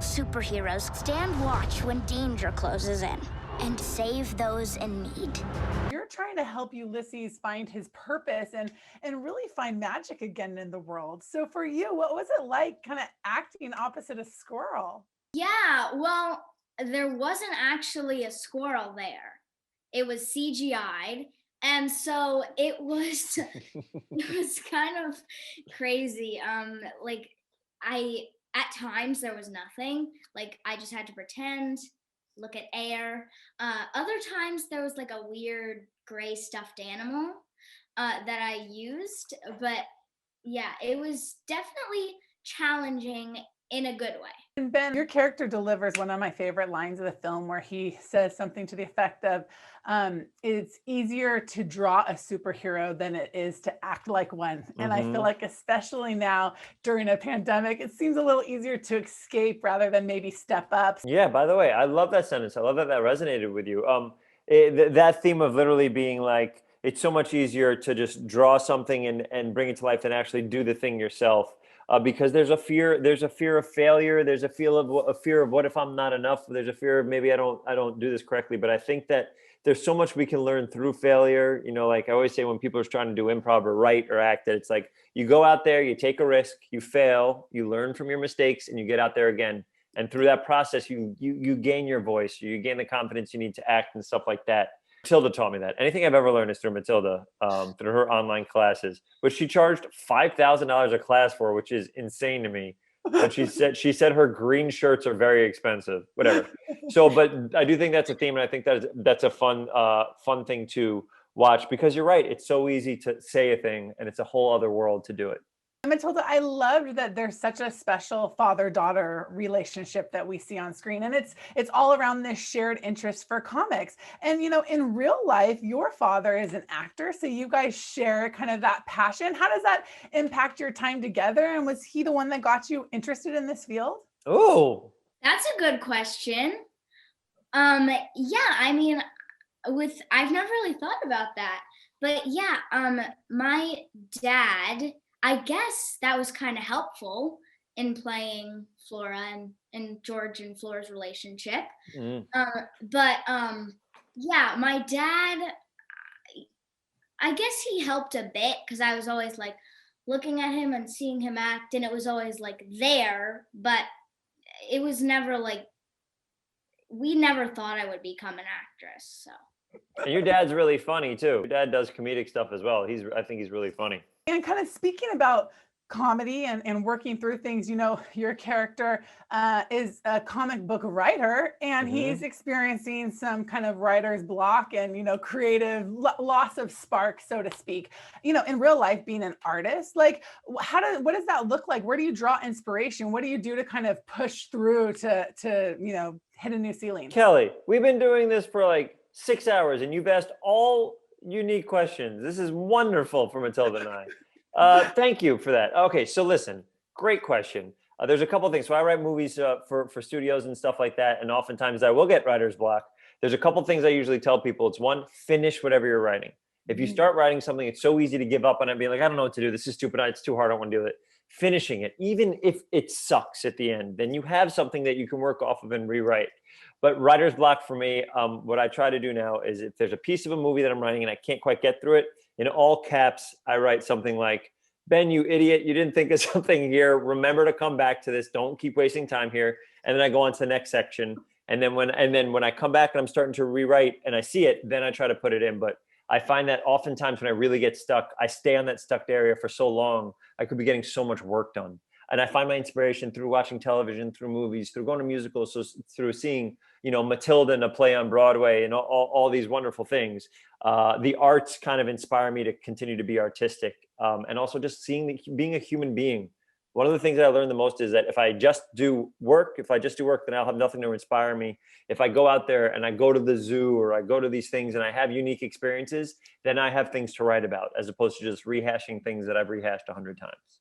superheroes stand watch when danger closes in and save those in need. You're trying to help Ulysses find his purpose and really find magic again in the world. So for you, what was it like kind of acting opposite a squirrel? Yeah, well, there wasn't actually a squirrel there. It was CGI'd. And so it was it was kind of crazy. Like I at times there was nothing. Like I just had to pretend, look at air. Other times there was like a weird gray stuffed animal that I used, but yeah, it was definitely challenging in a good way. And Ben, your character delivers one of my favorite lines of the film where he says something to the effect of, it's easier to draw a superhero than it is to act like one. And I feel like, especially now during a pandemic, it seems a little easier to escape rather than maybe step up. Yeah, by the way, I love that sentence. I love that that resonated with you. That theme of literally being like, it's so much easier to just draw something and bring it to life than actually do the thing yourself. Because there's a fear of failure. There's a fear of what if I'm not enough. There's a fear of maybe I don't do this correctly. But I think that there's so much we can learn through failure. You know, like I always say when people are trying to do improv or write or act, that it's like you go out there, you take a risk, you fail, you learn from your mistakes, and you get out there again. And through that process, you gain your voice, you gain the confidence you need to act and stuff like that. Matilda taught me that. Anything I've ever learned is through Matilda, through her online classes, which she charged $5,000 a class for, which is insane to me. But she said her green shirts are very expensive. Whatever. So, but I do think that's a theme, and I think that's a fun thing to watch, because you're right. It's so easy to say a thing, and it's a whole other world to do it. Matilda, I loved that there's such a special father-daughter relationship that we see on screen. And it's all around this shared interest for comics. And in real life, your father is an actor. So you guys share kind of that passion. How does that impact your time together? And was he the one that got you interested in this field? Oh, That's a good question. Yeah, I mean, I've never really thought about that. But yeah, my dad, I guess that was kind of helpful in playing Flora and George and Flora's relationship. mm. Yeah, my dad, I guess he helped a bit because I was always like looking at him and seeing him act, and it was always like there, but it was never like, we never thought I would become an actress. So. And your dad's really funny too. Your dad does comedic stuff as well. I think he's really funny. And kind of speaking about comedy and working through things, your character is a comic book writer, and he's experiencing some kind of writer's block and, creative loss of spark, so to speak. In real life, being an artist, like what does that look like? Where do you draw inspiration? What do you do to kind of push through to hit a new ceiling? Kelly, we've been doing this for like 6 hours, and you've asked all unique questions. This is wonderful for Matilda and I. Thank you for that. Okay, so listen, great question. There's a couple things. So I write movies for studios and stuff like that, and oftentimes I will get writer's block. There's a couple things I usually tell people. It's one, finish whatever you're writing. If you start writing something, it's so easy to give up on it, being like, I don't know what to do. This is stupid. It's too hard. I don't want to do it. Finishing it, even if it sucks at the end, then you have something that you can work off of and rewrite. But writer's block for me, what I try to do now is if there's a piece of a movie that I'm writing and I can't quite get through it, in all caps, I write something like, Ben, you idiot, you didn't think of something here. Remember to come back to this. Don't keep wasting time here. And then I go on to the next section. And then when I come back and I'm starting to rewrite and I see it, then I try to put it in. But I find that oftentimes when I really get stuck, I stay on that stuck area for so long, I could be getting so much work done. And I find my inspiration through watching television, through movies, through going to musicals, so through seeing, Matilda in a play on Broadway and all these wonderful things. The arts kind of inspire me to continue to be artistic. And also just being a human being. One of the things that I learned the most is that if I just do work, then I'll have nothing to inspire me. If I go out there and I go to the zoo or I go to these things and I have unique experiences, then I have things to write about, as opposed to just rehashing things that I've rehashed 100 times.